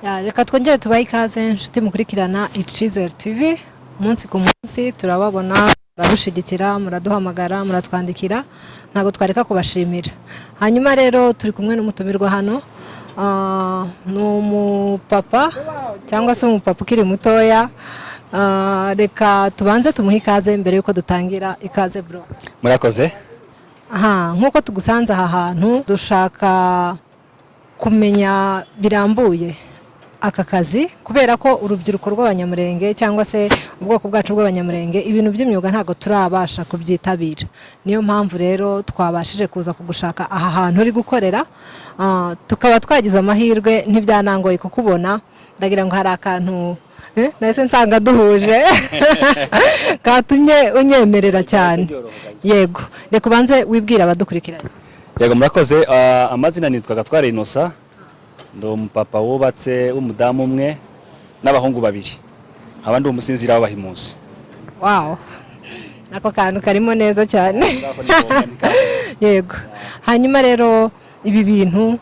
Reka twongere tubahe ikaze inshuti mukurikirana Icyizere TV umunsi ku munsi turababona muradushigikira muraduhamagara muratwandikira ntago twareka kubashimira. Hanyuma rero turi kumwe n'umutumirwa hano n'umupapa cyangwa se umupapa ukiri mutoya. Reka tubanze tumuhe ikaze mbere yuko dutangira. Ikaze bro. Murakoze. Nkuko tugusanze aha hantu dushaka kumenya birambuye aka kazi kubera ko urubyiruko rw'abanyamurenge cyangwa se ubwoko bwacu bw'abanyamurenge ibintu by'imyuga ntago turabasha kubyitabira. Niyo mpamvu rero twabashije kuza kugushaka aha hantu uri gukorera, tukaba twagize amahirwe ntibyanangoye kukubona. Ndagira ngo hari akantu nahise nsanga duhuje katumye unyemerera cyane. Yego, reka ubanze wibwira abadukurikiranye. Yego murakoze. Amazina nitwa Gatware Inosa, ndo umupapa wubatse w'umudamu umwe n'abahungu babiri, abandi umusinzira w'abahimusi. Wow, nako kantu karimo neza cyane. Yego, hanyuma rero ibi bintu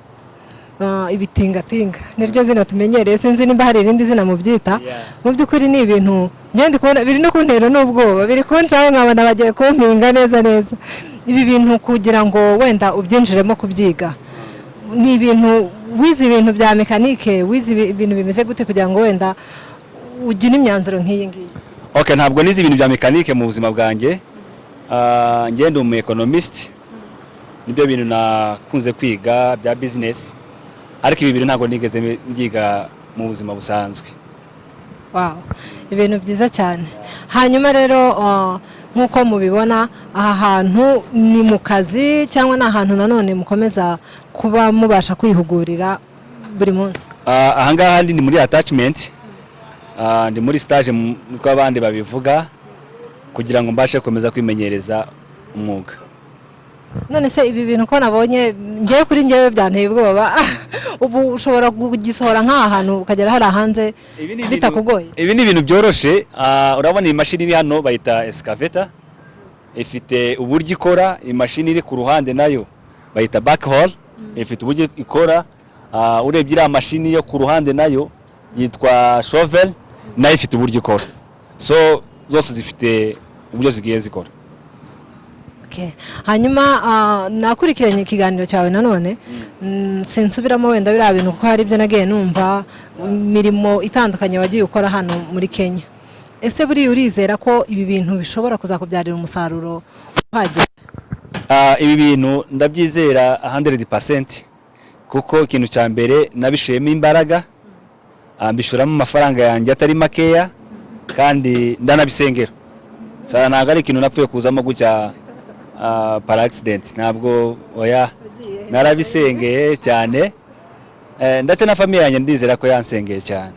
ibitingatinga niryo zina tumenyereye, sinzi nimba hari irindi zina mu byita. Mu by'ukuri ni ibintu ngende kubona biri no kuntera n'ubwoba, biri kuncaho nkabona bagiye kumpinga neza neza. Ibi bintu kugira ngo wenda ubyinjiremo kubyiga, ni ibintu wize ibintu bya mekanike, wize ibintu bimeze gute kugira ngo wenda ugire imyanzuro nk'iyi ngiyi? Okay, ntabwo nize ibintu bya mekanike mu buzima bwanjye. Ngende umu economist, nibyo bintu nakunze kwiga bya business, ariko ibi bintu ntabwo nigeze mbyiga mu buzima busanzwe. Wow, ibintu byiza cyane. Hanyuma rero nkuko mubibona aha hantu ni mu kazi cyangwa na hantu nanone mukomeza kuba mubasha kwihugurira buri munsi? Aha ngaha ndi muri attachment, ndi muri stage nko abandi babivuga, kugira ngo mbashe komeza kwimenyereza umwuga. None se ibi bintu ko nabonye ngiye kuri ngewe byanteye ubwoba, ubu ushobora kugisohora nk'aha hantu ukagera hari hanze bitakugoye? Ibi ni ibintu byoroshe. Urabona iyi mashini iri hano bayita excavator, ifite uburyo ikora. Imashini iri ku ruhande nayo bayita backhoe, ifite uburyo ikora. Urebye iriya mashini yo ku ruhande nayo yitwa shovel, nayo ifite uburyo ikora. So zose zifite uburyo zigiye zikora. Hanyuma nakurikiranye ikiganiro cyawe nanone, sinsubiramo wenda biriya bintu kuko hari ibyo nagiye numva imirimo itandukanye wagiye ukora hano muri Kenya. Ese buri urizera ko ibi bintu bishobora kuzakubyarira umusaruro uhagije? Ibi bintu ndabyizera 100%, kuko ikintu cya mbere nabishiyemo imbaraga, mbishoramo amafaranga yanjye atari makeya, kandi ndanabisengera. Ntabwo ari ikintu napfuye kuzamo gutya par accident, ntabwo oya, narabisengeye cyane, ndetse na famille yanjye ndizera ko yansengeye cyane,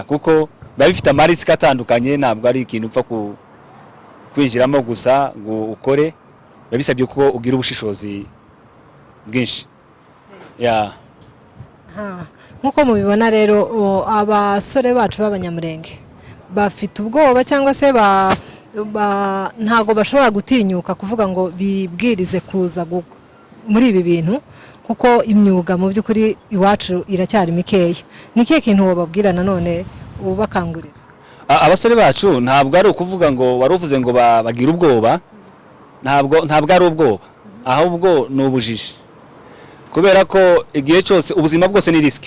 kuko babifite amarisika atandukanye. Ntabwo ari ikintu upfa kwinjiramo gusa ngo ukore, babisabye ko ugira ubushishozi bwinshi. Nkuko mubibona rero abasore bacu b'abanyamurenge bafite ubwoba cyangwa se ntago bashobora gutinyuka kuvuga ngo bibwirize kuza muri ibi bintu, kuko imyuga mu by'ukuri iwacu iracyari mikeya. Ni kihe kintu wababwira nanone ubakangurira? Abasore bacu ntabwo ari ukuvuga ngo waruvuze ngo bagira ubwoba, ntabwo ari ubwoba, ahubwo ni ubujiji, kubera ko igihe cyose ubuzima bwose ni risk.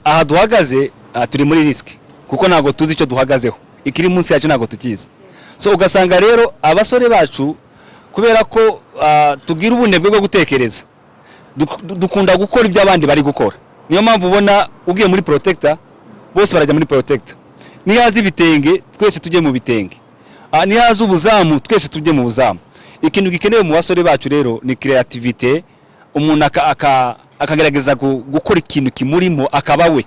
Aha duhagaze turi muri risk, kuko ntabwo tuzi icyo duhagazeho, ikiri munsi yacu ntabwo tukizi. So ugasanga rero abasore bacu kubera ko tugira ubunebwe bwo gutekereza, dukunda gukora ibyo abandi bari gukora. Niyo mpamvu ubona ugiye muri protector bose barajya muri protector. Nihaza ibitenge twese tujye mu bitenge, nihaza ubuzamu twese tujye mu buzamu. Ikintu gikenewe mu basore bacu rero ni creativity. Umuntu akagerageza gukora ikintu kimurimo akaba we,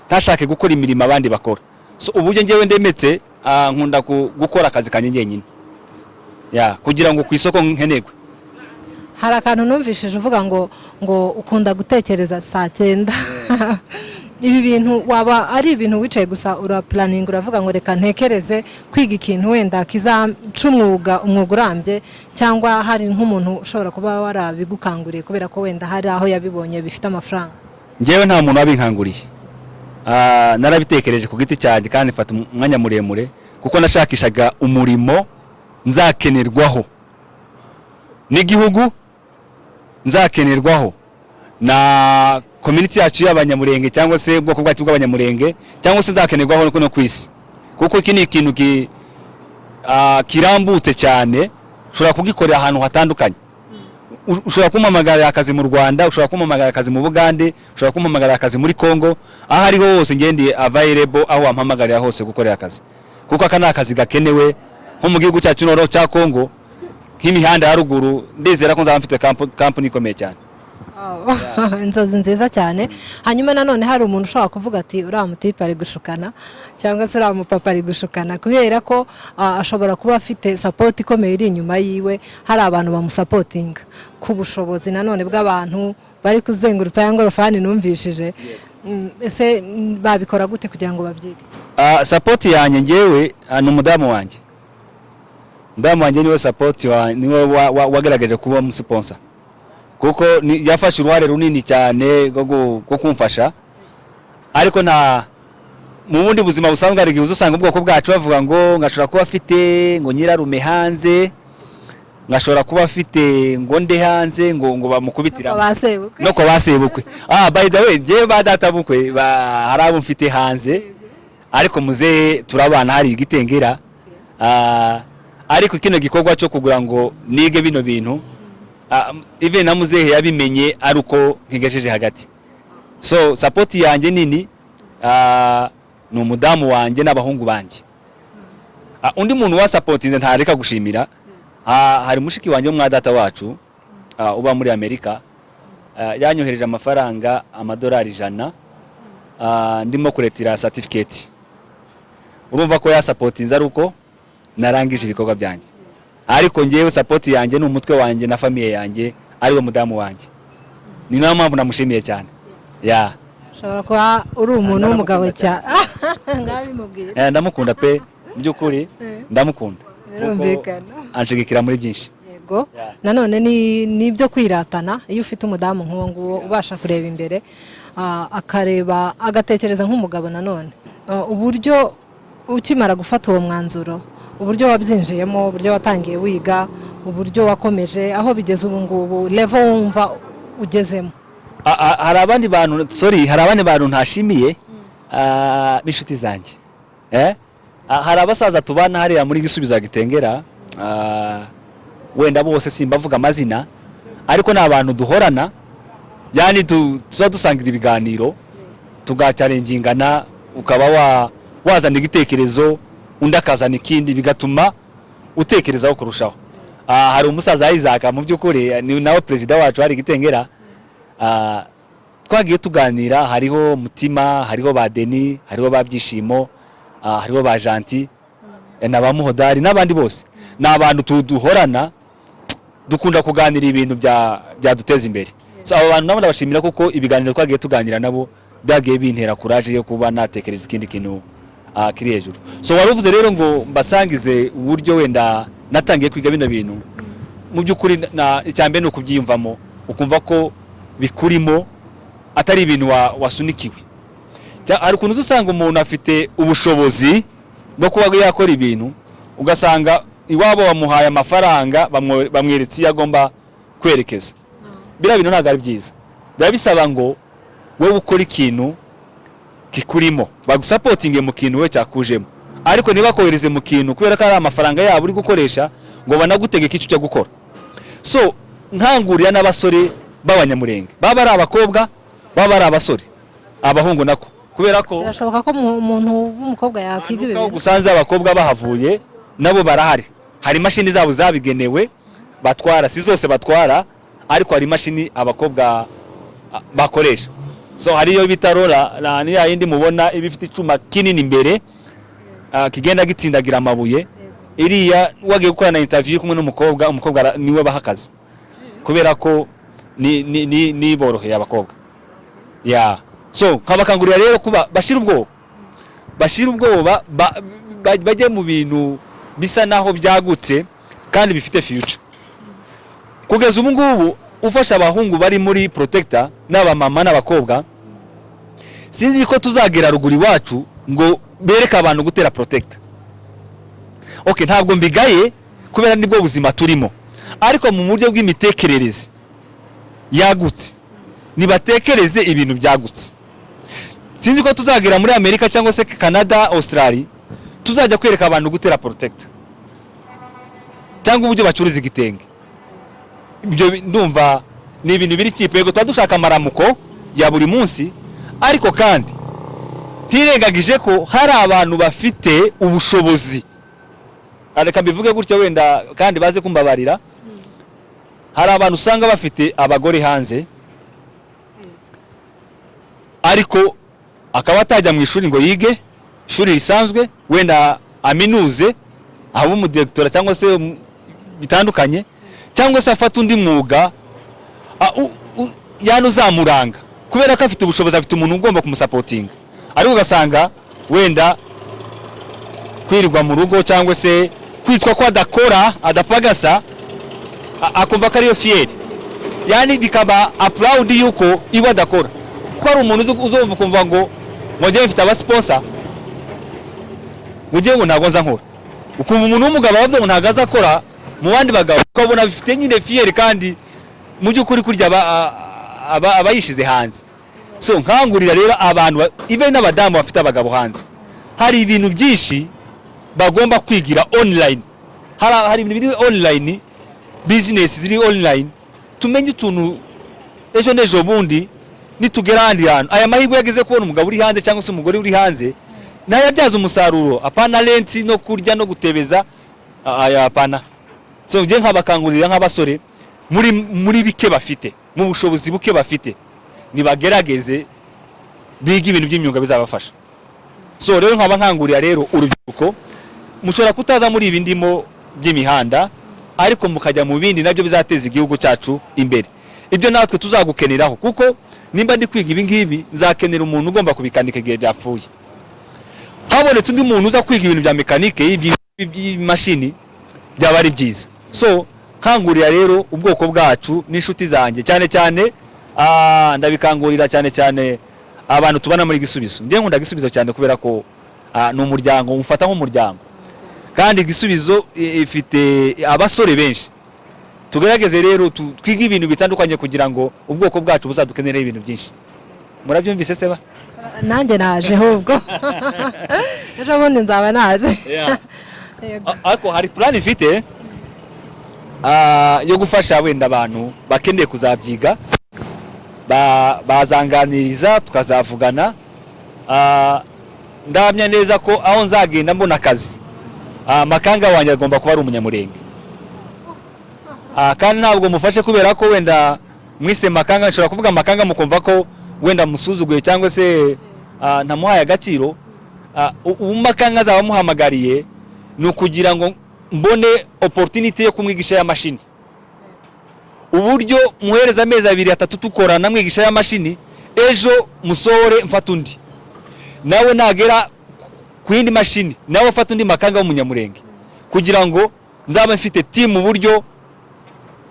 ntashake gukora imirimo abandi bakora. So uburyo ngewe ndemetse nkunda gukora akazi kanye nyenyine, kugira ngo ku isoko nkenegwe. Hari akantu numvishije uvuga ngo ukunda gutekereza saa 9. Ibi bintu waba ari ibintu wicaye gusa ura planning uravuga ngo reka ntekereze kwiga ikintu wenda kizacumwuga umwuga urambye, cyangwa hari nk'umuntu ushobora kuba warabigukanguriye kubera ko wenda hari aho yabibonye bifite amafaranga? ngewe nta muntu wabinkanguriye. Narabitekereje ku giti cyanjye kandi mfata umwanya muremure kuko nashakishaga umurimo nzakenerwaho n'igihugu, nzakenerwaho na community yacu y'abanyamurenge cyangwa se ubwoko bwacu bw'abanyamurenge, cyangwa se nzakenerwaho no ku isi, kuko iki ni ikintu kirambutse cyane. Ushobora kugikorera ahantu hatandukanye. Ushobora kumpamagarira akazi mu Rwanda, ushobora kumpamagarira akazi mu Bugande, ushobora kumpamagarira akazi muri Congo, aho ari hose ngendi available, aho wampamagarira hose gukorera akazi, kuko aka ni akazi gakenewe nko mu gihugu cyacu n'oro cya Congo, nk'imihanda ya ruguru. Ndizera ko nzaba mfite company ikomeye cyane. Inzozi nziza cyane. Hanyuma nanone hari umuntu ushobora kuvuga ati uriya mutipe ari gushukana, cyangwa se uriya mupapa ari gushukana, kubera ko ashobora kuba afite support ikomeye iri inyuma yiwe, hari abantu bamusapotinga ku bushobozi nanone bw'abantu bari kuzengurutsa ya ngorofani numvishije. Ese babikora gute kugira ngo babyige? Support yanjye ngewe ni umudamu wanjye. Umudamu wanjye niwe support niwe wagaragaje kuba umusponsor, kuko yafashe uruhare runini cyane rwo kumfasha. Ariko mu bundi buzima busanzwe hari igihe usanga ubwoko bwacu bavuga ngo ngashobora kuba afite ngo nyirarume hanze, ngashobora kuba afite ngo nde hanze, ngo bamukubitira no ko basebukwe. By the way, je ba data bukwe hari abo mfite hanze, ariko muze turabana hari igitengera. Ariko kino gikorwa cyo kugura ngo nige bino bintu, even na muzehe yabimenye ari uko nkigejeje hagati. So support yanjye nini ni umudamu wanjye n'abahungu banjye. Undi muntu wa supportinze ntareka gushimira, hari mushiki wanjye umwa data wacu uba muri Amerika, yanyohereje amafaranga amadolari 100 ndimo kuretira certificate. Urumva ko ya supportinze ari uko narangije ibikorwa byanjye. Ariko ngewe support yanjye n'umutwe wanjye na famille yanjye ariwe mudamu wanjye. Ni nayo mpamvu namushimiye cyane. Ushobora kuba uri umuntu w'umugabo cyane. Ngabimubwira. Ndamukunda pe, by'ukuri ndamukunda. Birumvikana. Anshigikira muri byinshi. Yego. Nanone ni byo kwiratana iyo ufite umudamu nk'uwo nguwo ubasha kureba imbere, akareba agatekereza nk'umugabo. Nanone uburyo ukimara gufata uwo mwanzuro, uburyo wabyinjiyemo, uburyo watangiye wiga, uburyo wakomeje aho bigeze ubu ngubu, level wumva ugezemo. Hari abandi bantu ntashimiye b'inshuti zanjye. Hari abasaza tubana hariya muri Gisubizo Gitengera, wenda bose simbavuga amazina, ariko ni abantu duhorana, yani tuza dusangira ibiganiro, tugacarengingana, ukaba wazana igitekerezo, undi akazana ikindi, bigatuma utekerezaho kurushaho. Hari umusaza Isaac mu by'ukuri ni nawe president wacu hari Gitengera, twagiye tuganira, hariho Mutima, hariho ba Deni, hariho ba Byishimo, hariho ba Janti, na ba Muhodari n'abandi bose. Ni abantu duhorana, dukunda kuganira ibintu byaduteza imbere. So abo bantu nabo ndabashimira kuko ibiganiro twagiye tuganira nabo byagiye bintera courage yo kuba natekereza ikindi kintu kiri hejuru. So waruvuze rero ngo mbasangize uburyo wenda natangiye kwiga bino bintu. Mu by'ukuri icyambere no kubyiyumvamo, ukumva ko bikurimo atari ibintu wasunikiwe. Hari ukuntu usanga umuntu afite ubushobozi bwo kuba yakora ibintu, ugasanga iwabo bamuhaye amafaranga, bamweretse yagomba kwerekeza. Bira bintu ntabwo ari byiza. Biba bisaba ngo wowe ukora ikintu kikurimo, bagusapotinge mu kintu we cyakujemo, ariko niba kohereze mu kintu kubera ko ari amafaranga yabo uri gukoresha ngo banagutegeka icyo cyo gukora. So nkangurira n'abasore b'abanyamurenge, baba ari abakobwa, baba ari abasore, abahungu nako, kubera ko birashoboka ko umuntu w'umukobwa yakwiga ibintu. Gusanze abakobwa bahavuye nabo barahari. Hari imashini zabo zabigenewe batwara, si zose batwara, ariko hari imashini abakobwa bakoresha. So hariyo bitarora ni yindi mubona ibifite icuma kinini imbere, kigenda gitsindagira amabuye. Iriya wagiye gukora na interview kumwe n'umukobwa, umukobwa niwe bahakaze, kubera ko ni boroheye abakobwa. So nkabakangurira rero kuba bashira ubwoba, bajye mu bintu bisa naho byagutse kandi bifite future. Kugeza ubu ngubu ufasha abahungu bari muri protector n'abamama n'abakobwa, sinzi ko tuzagera ruguru iwacu ngo bereka abantu gutera protector. Okay, ntabwo mbigaye kubera nibwo buzima turimo, ariko mu buryo bw'imitekerereze yagutse, nibatekereze ibintu byagutse. Sinzi ko tuzagera muri Amerika cyangwa se Canada, Australia, tuzajya kwereka abantu gutera protector cyangwa uburyo bacuruza igitenge. Ibyo ndumva ni ibintu biri kipe, yego twadushaka amaramuko ya buri munsi, ariko kandi ntirengagije ko hari abantu bafite ubushobozi. Areka bivuge gutyo wenda kandi baze kumbabarira. Hari abantu usanga bafite abagore hanze, ariko akaba atajya mu ishuri ngo yige ishuri risanzwe, wenda aminuze abo mu director cyangwa se bitandukanye, cyangwa se afata undi mwuga yani uzamuranga, kubera ko afite ubushobozi, afite umuntu ugomba kumusapotinga. Ariko ugasanga wenda kwirirwa mu rugo cyangwa se kwitwa ko adakora, adapagasa, akumva ko ariyo fieri, yani bikaba applaud yuko iwe adakora. Kuko ari umuntu uzumva kumva ngo njye mfite aba sponsor, ngo ntago nza nkora. Ukumva umuntu w'umugabo avuze ngo ntago azakora, mu bandi bagabo ukabona bifite nyine fieri, kandi mu by'ukuri kurya abayishize hanze. So nkangurira rero abantu even n'abadamu bafite abagabo hanze, hari ibintu byinshi bagomba kwigira online. Hari ibintu biri online, business ziri online, tumenye utuntu ejo nejo bundi nitugera handi hantu. Aya mahirwe yageze kubona umugabo uri hanze cyangwa se umugore uri hanze, nayabyaza umusaruro, apana lenti no kurya no gutebeza, aya apana. So nje nkabakangurira nk'abasore muri bike bafite, mu bushobozi buke bafite, nibagerageze biga ibintu by'imyuga bizabafasha. So rero nkaba nkangurira rero urubyiruko, mushobora kutaza muri ibi ndimo by'imihanda, ariko mukajya mu bindi nabyo bizateza igihugu cyacu imbere. Ibyo natwe tuzagukeneraho, kuko nimba ndi kwiga ibi ngibi nzakenera umuntu ugomba kubikanika igihe byapfuye. Habonetse undi muntu uza kwiga ibintu bya mekanike y'imashini, byaba ari byiza. So nkangurira rero ubwoko bwacu n'inshuti zanjye, cyane cyane ndabikangurira cyane cyane abantu tubana muri Gisubizo. Ndiye nkunda Gisubizo cyane kubera ko ni umuryango, umfata nk'umuryango, kandi Gisubizo ifite abasore benshi. Tugerageze rero twiga ibintu bitandukanye kugira ngo ubwoko bwacu buzadukenere ibintu byinshi. Murabyumvise seba? Nanjye naje ahubwo ejo bundi nzaba naje. Ariko hari plan ifite yo gufasha wenda abantu bakeneye kuzabyiga, bazanganiriza tukazavugana. Ndamya neza ko aho nzagenda mbona akazi, makanga wanjye agomba kuba ari umunyamurenge. Kandi ntabwo mufashe kubera ko wenda mwise makanga, nshobora kuvuga makanga mukumva ko wenda musuzuguye cyangwa se ntamuhaye agaciro. Makanga azaba muhamagariye ni ukugira ngo mbone opportunity yo kumwigisha ya mashini, uburyo muhereza amezi 2-3 tukorana mwigisha ya mashini, ejo musore mfata undi, nawe nagera ku yindi mashini nawe afata undi makanga w'umunyamurenge, kugira ngo nzaba mfite team, uburyo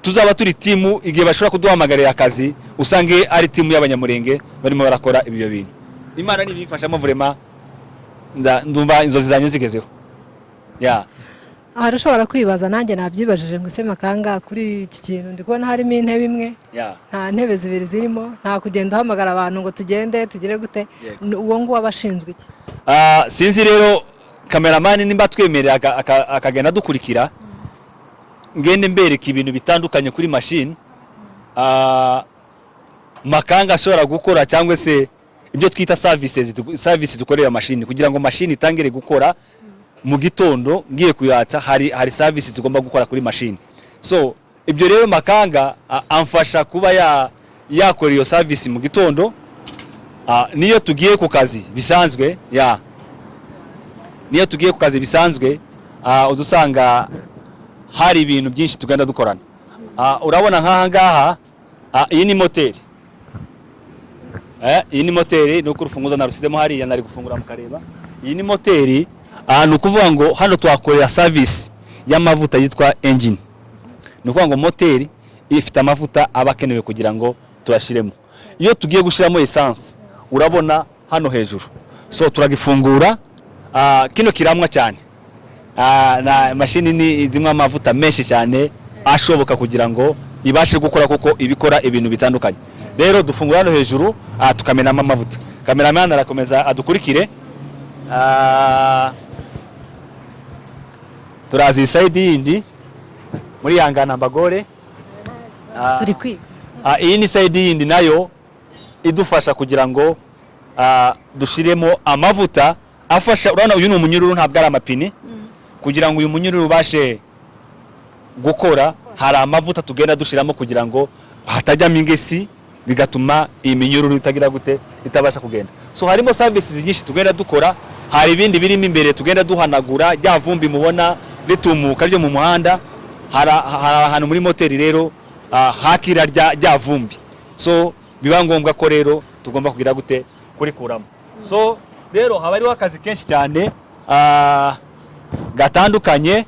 tuzaba turi team igihe bashobora kuduhamagarira akazi usange ari team y'abanyamurenge barimo barakora ibyo bintu. Imana nibifashamo vraiment ndumva inzozi zanyu zigezeho. Aha rushobora kwibaza, nanjye nabyibajije ngo ise makanga kuri iki kintu ndi kubona harimo intebe imwe, nta ntebe zibiri zirimo, nta kugenda uhamagara abantu ngo tugende tugire gute, uwo ngo wabashinzwe iki? Sinzi rero cameraman nimba twemerera akagenda dukurikira, ngende mbereka ibintu bitandukanye kuri machine makanga ashobora gukora, cyangwa se ibyo twita services dukorera machine, kugira ngo machine itangire gukora mu gitondo ngiye kuyatsa hari services tugomba gukora kuri machine. So ibyo rero makanga amfasha kuba yakora iyo service mu gitondo, niyo tugiye ku kazi bisanzwe, niyo tugiye ku kazi bisanzwe uzusanga hari ibintu byinshi tugenda dukorana. Urabona nk'aha ngaha, iyi ni moteri, iyi ni moteri, nuko urufunguzo narusizemo hariya nari gufungura mukareba. Iyi ni moteri, ni ukuvuga ngo hano twakorera service y'amavuta yitwa engine. Ni ukuvuga ngo moteri ifite amavuta abakenewe kugira ngo turashiremo. Iyo tugiye gushiramo essence, urabona hano hejuru. So turagifungura, kino kiramwa cyane. Na mashini ni zimwe amavuta menshi cyane ashoboka kugira ngo ibashe gukora kuko ibikora ibintu bitandukanye. Rero dufungura hano hejuru, tukamenamo amavuta. Cameraman arakomeza adukurikire. Turazi side yindi muri yangana mbagore. turi kwiga. Iyi ni side yindi nayo idufasha kugira ngo dushiremo amavuta afasha. Urabona uyu ni umunyururu, ntabwo ari amapine. Kugira ngo uyu munyururu ubashe gukora, hari amavuta tugenda dushiramo kugira ngo hatajyamo ingesi, bigatuma iyi minyururu itagira gute, itabasha kugenda. So harimo services nyinshi tugenda dukora. Hari ibindi birimo imbere tugenda duhanagura rya vumbi mubona ritumuka ryo mu muhanda. Hari ahantu muri moteri rero hakira rya vumbi. So biba ngombwa ko rero tugomba kugira gute, kurikuramo. So rero haba ariho akazi kenshi cyane gatandukanye.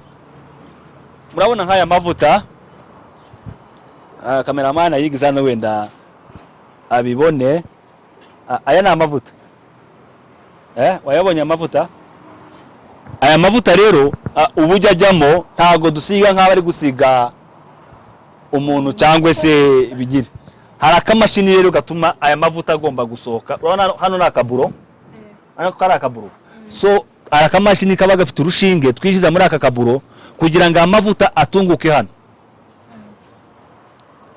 Murabona nk'aya mavuta, cameraman yigiza hano wenda abibone. Aya ni amavuta. Wayabonye amavuta? Aya mavuta rero ubujya ajyamo ntago dusiga nk'abari gusiga umuntu cyangwa se bigire. Hari akamashini rero gatuma aya mavuta agomba gusohoka. Urabona hano nakaburo. Hano kari akaburo. So akamashini kaba gafite urushinge twishiza muri aka kaburo kugira ngo amavuta atunguke hano.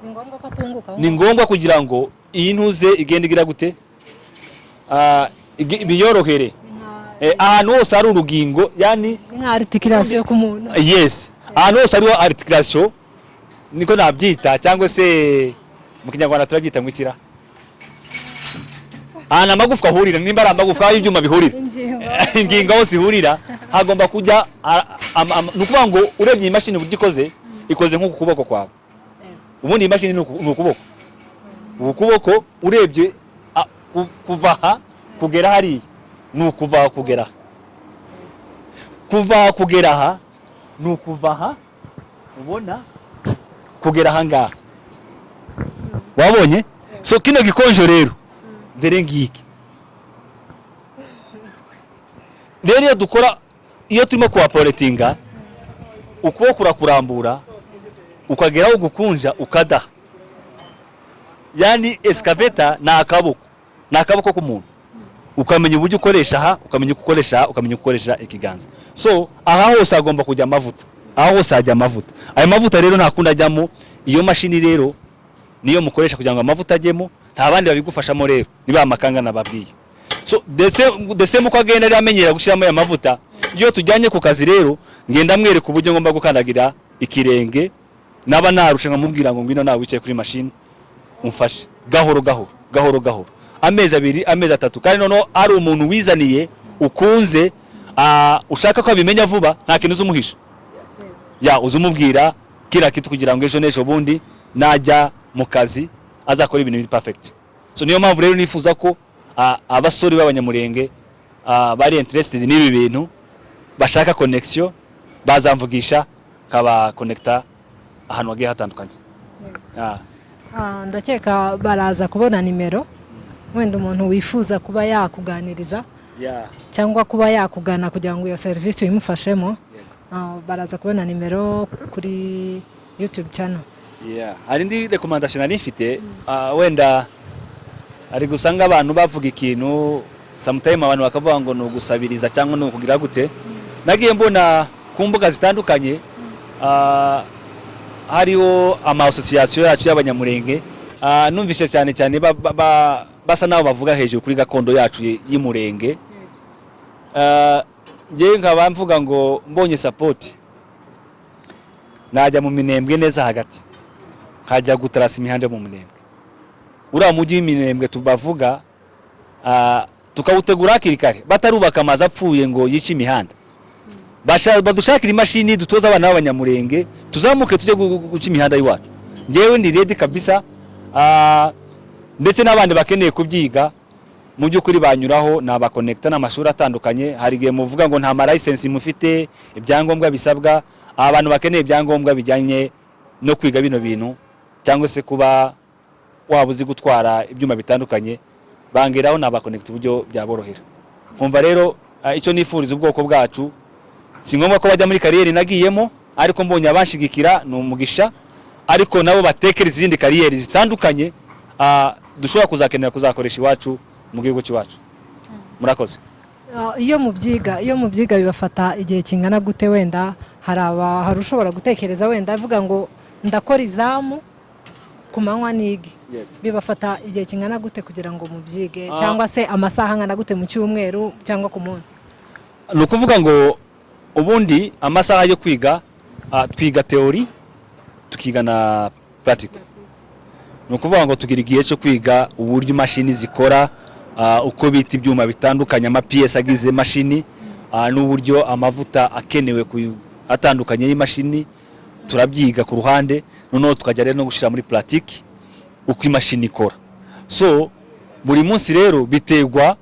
Ni ngombwa ko atunguka. Ni ngombwa kugira ngo iyi ntuze igende igira gute, biyorohere. Ahantu hose ari urugingo, yani nka articulation ku muntu. Yes, ahantu hose ari articulation niko nabyita, cyangwa se mu Kinyarwanda turabyita ngwikira. Amagufwa ahurira, nimba ari amagufwa y'ibyuma bihurira, ingingo hose ihurira, hagomba kujya nukuvuga ngo urebye iyi mashini buryo ikoze nk'uku kuboko kwawe. Ubundi iyi mashini ni ukuboko. Ukuboko urebye kuva aha kugera hariya ni ukuva kugera. Kuva kugera aha ni ukuva aha, ubona kugera aha ngaha. Wabonye? So kino gikonjo rero dere ngiki. Rero iyo dukora, iyo turimo kuwapoletinga, ukuboko kurakurambura ukageraho gukunja ukada. Yani excavator na akaboko k'umuntu. Ukamenya uburyo ukoresha aha, ukamenya ukoresha aha, ukamenya ukoresha ikiganza. So aha hose agomba kujya amavuta. Aha hose hajya amavuta. Ayo mavuta rero nakunda ajyamo. Iyo mashini rero niyo mukoresha kugira ngo amavuta ajyemo. Nta bandi babigufashamo rero, niba amakanga nababwiye. So dese muko agenda ari amenyera gushiramo aya mavuta. Iyo tujyanye ku kazi rero ngenda mwereka uburyo ngomba gukandagira ikirenge, naba narushe nkamubwira ngo ngwino nawe wicaye kuri mashini umfashe gahoro. Amezi 2, amezi 3, kandi noneho ari umuntu wizaniye ukunze, ushaka ko abimenya vuba, nta kintu uzumuhisha. Uzumubwira kira kitu kugira ngo ejo nejo bundi najya mu kazi azakora ibintu biri perfect. So niyo mpamvu rero nifuza ko abasore b'abanyamurenge bari interested n'ibi bintu, bashaka connection, bazamvugisha kaba connecta ahantu hagiye hatandukanye. Ndakeka baraza kubona nimero, wenda umuntu wifuza kuba yakuganiriza cyangwa kuba yakugana kugira ngo iyo service uyimufashemo. Baraza kubona nimero kuri YouTube channel. Hari ndi recommendation ari mfite, wenda ari gusanga abantu bavuga ikintu sometime abantu bakavuga ngo no gusabiriza cyangwa no kugira gute. Nagiye mbona ku mbuga zitandukanye, hariho ama association yacu y'abanyamurenge, numvise cyane basa nabo bavuga hejuru kuri gakondo yacu y'imurenge. Ngiye nkaba mvuga ngo mbonye support najya mu Minembwe neza hagati, hajya gutarasa imihanda mu Minembwe. Uriya mujyi w'Iminembwe tubavuga, tukawutegura hakiri kare, batarubaka amazi apfuye ngo yice imihanda. Badushakira imashini dutoza abana b'abanyamurenge tuzamuke tujye guca imihanda y'iwacu. Ngewe ndi ready kabisa, ndetse n'abandi bakeneye kubyiga mu by'ukuri banyuraho naba connecta n'amashuri atandukanye. Hari gihe muvuga ngo nta license mufite, ibyangombwa bisabwa. Abantu bakeneye ibyangombwa bijyanye no kwiga bino bintu cyangwa se kuba wabuzi gutwara ibyuma bitandukanye, bangeraho nabakonekita uburyo byaborohera. Umva rero icyo nifuriza ubwoko bwacu, si ngombwa ko bajya muri kariyeri nagiyemo, ariko mbonye abanshigikira ni umugisha, ariko nabo batekereza izindi kariyeri zitandukanye dushobora kuzakenera kuzakoresha iwacu mu gihugu cy'iwacu. Murakoze. Iyo mubyiga bibafata igihe kingana gute? Wenda hari ushobora gutekereza wenda avuga ngo ndakora izamu ku manywa nige, bibafata igihe kingana gute kugira ngo mubyige, cyangwa se amasaha angana gute mu cyumweru cyangwa ku munsi? Ni ukuvuga ngo ubundi amasaha yo kwiga, twiga teori tukiga na practical. Ni ukuvuga ngo tugira igihe cyo kwiga uburyo imashini zikora, uko bita ibyuma bitandukanye, ama-PS agize imashini, n'uburyo amavuta akenewe atandukanye y'imashini, turabyiga ku ruhande, noneho tukajya rero no gushira muri pratique uko imashini ikora. So buri munsi rero biterwa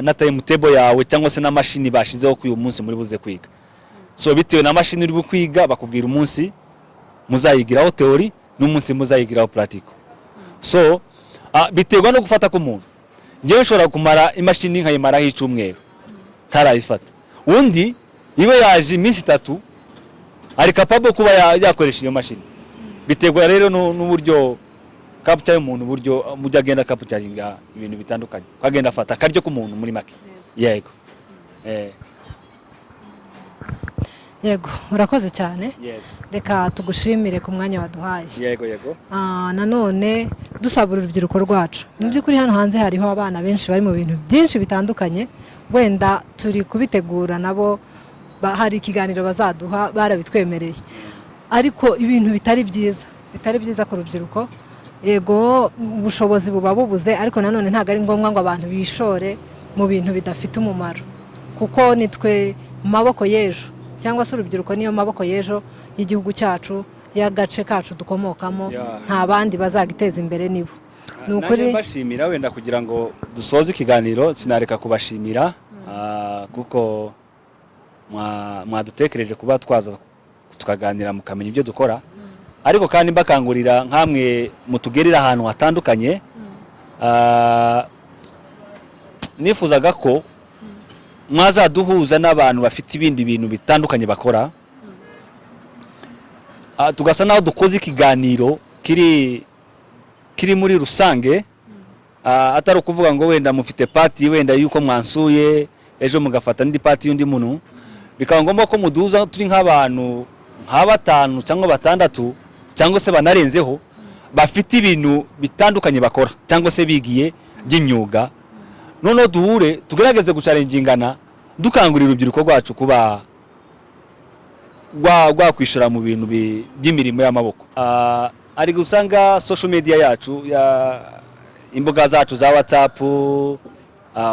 na timetable yawe cyangwa se na mashini bashizeho ku uyu munsi muri buze kwiga. So bitewe na mashini uri kwiga bakubwira umunsi muzayigiraho teori n'umunsi muzayigiraho pratique. So biterwa no gufata ku muntu. Ngiye nshobora kumara imashini nkayimaraho icyumweru tarayifata, undi iwe yaje iminsi 3 ari capable kuba yakoresha iyo mashini. Biterwa rero n'uburyo capture y'umuntu, uburyo mujya agenda capturinga ibintu bitandukanye, kwagenda afata akaryo k'umuntu muri make. Yego. Yego, urakoze cyane. Yes. Reka tugushimire ku mwanya waduhaye. Yego. Nanone dusaba urubyiruko rwacu, mu by'ukuri hano hanze hariho abana benshi bari mu bintu byinshi bitandukanye, wenda turi kubitegura nabo, hari ikiganiro bazaduha barabitwemereye, ariko ibintu bitari byiza ku rubyiruko. Yego, ubushobozi buba bubuze, ariko nanone ntabwo ari ngombwa ngo abantu bishore mu bintu bidafite umumaro, kuko nitwe maboko y'ejo, cyangwa se urubyiruko niyo maboko y'ejo y'igihugu cyacu, y'agace kacu dukomokamo. Nta bandi bazagiteza imbere nibo. Ni ukuri bashimira, wenda kugira ngo dusoze ikiganiro sinareka kubashimira, kuko mwadutekereje kuba twaza tukaganira mukamenya ibyo dukora, ariko kandi mbakangurira nkamwe mutugerera ahantu hatandukanye. Nifuzaga ko mwazaduhuza n'abantu bafite ibindi bintu bitandukanye bakora, tugasa naho dukoze ikiganiro kiri muri rusange, atari ukuvuga ngo wenda mufite party wenda yuko mwansuye ejo mugafata n'indi party y'undi muntu, bikaba ngombwa ko muduza turi nk'abantu nka 5 cyangwa 6 cyangwa se banarenzeho, bafite ibintu bitandukanye bakora cyangwa se bigiye by'imyuga. Noneho duhure tugerageze guchalengingana, dukangurira urubyiruko rwacu kuba rwakwishora mu bintu by'imirimo y'amaboko. Ari gusanga social media yacu, imbuga zacu za WhatsApp,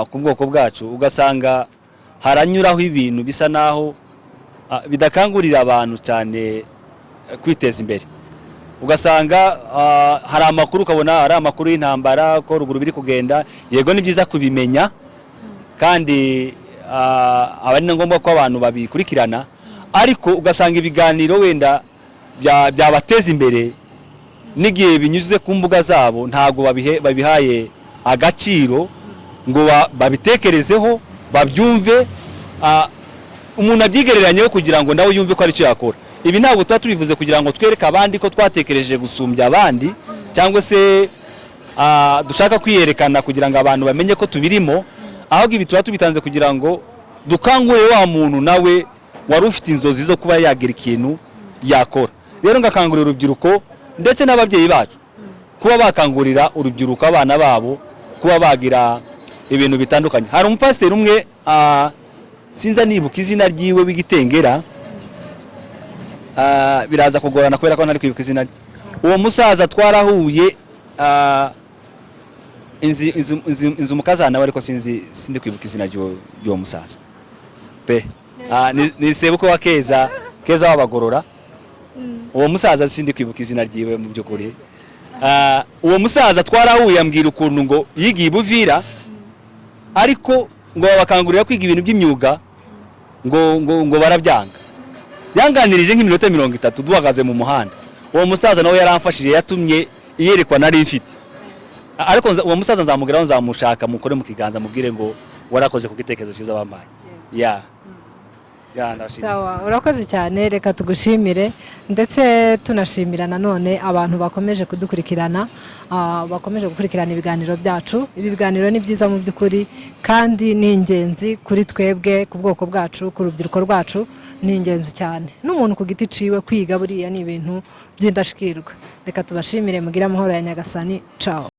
ku bwoko bwacu, ugasanga haranyuraho ibintu bisa naho bidakangurira abantu cyane kwiteza imbere. Ugasanga hari amakuru, ukabona hari amakuru y'intambara ko ruguru biri kugenda. Yego ni byiza kubimenya, kandi abari ngombwa ko abantu babikurikirana, ariko ugasanga ibiganiro wenda byabateza imbere n'igihe binyuze ku mbuga zabo ntago babihaye agaciro ngo babitekerezeho, babyumve, umuntu abyigereranyeho kugira ngo nawe yumve ko ari cyo yakora. Ibi ntabwo tuba tubivuze kugira ngo twereke abandi ko twatekereje gusumbya abandi, cyangwa se dushaka kwiyerekana kugira ngo abantu bamenye ko tubirimo, ahubwo ibi tuba tubitanze kugira ngo dukangure wa muntu nawe wari ufite inzozi zo kuba yagira ikintu yakora. Rero ngakangurira urubyiruko ndetse n'ababyeyi bacu kuba bakangurira urubyiruko abana babo kuba bagira ibintu bitandukanye. Hari umupasiteri umwe sinza nibuka izina ryiwe w'Igitengera, biraza kugorana kubera ko ntari kwibuka izina rye. Uwo musaza twarahuye, inzu mukazana we, ariko sindi kwibuka izina ry'uwo musaza pe. Ni sebuko wa Keza w'Abagorora. Uwo musaza sindi kwibuka izina ryiwe mu by'ukuri. Uwo musaza twarahuye ambwira ukuntu ngo yigiye i Buvira, ariko ngo bakangurira kwiga ibintu by'imyuga ngo barabyanga. Yanganirije nk'iminota 30 duhagaze mu muhanda. Uwo musaza nawe yaramfashije, yatumye iyerekwa nari mfite. ariko uwo musaza nzamugeraho, nzamushaka mukore mu kiganza mubwire ngo warakoze ku gitekerezo cyiza bampaye. Ya sawa, urakoze cyane, reka tugushimire ndetse tunashimira nanone abantu bakomeje kudukurikirana, bakomeje gukurikirana ibiganiro byacu. Ibi biganiro ni byiza mu by'ukuri kandi ni ingenzi kuri twebwe, ku bwoko bwacu, ku rubyiruko rwacu, ni ingenzi cyane. N'umuntu ku giti ciwe kwiga buriya ni ibintu by'indashikirwa. Reka tubashimire, mugire amahoro ya Nyagasani. Ciao.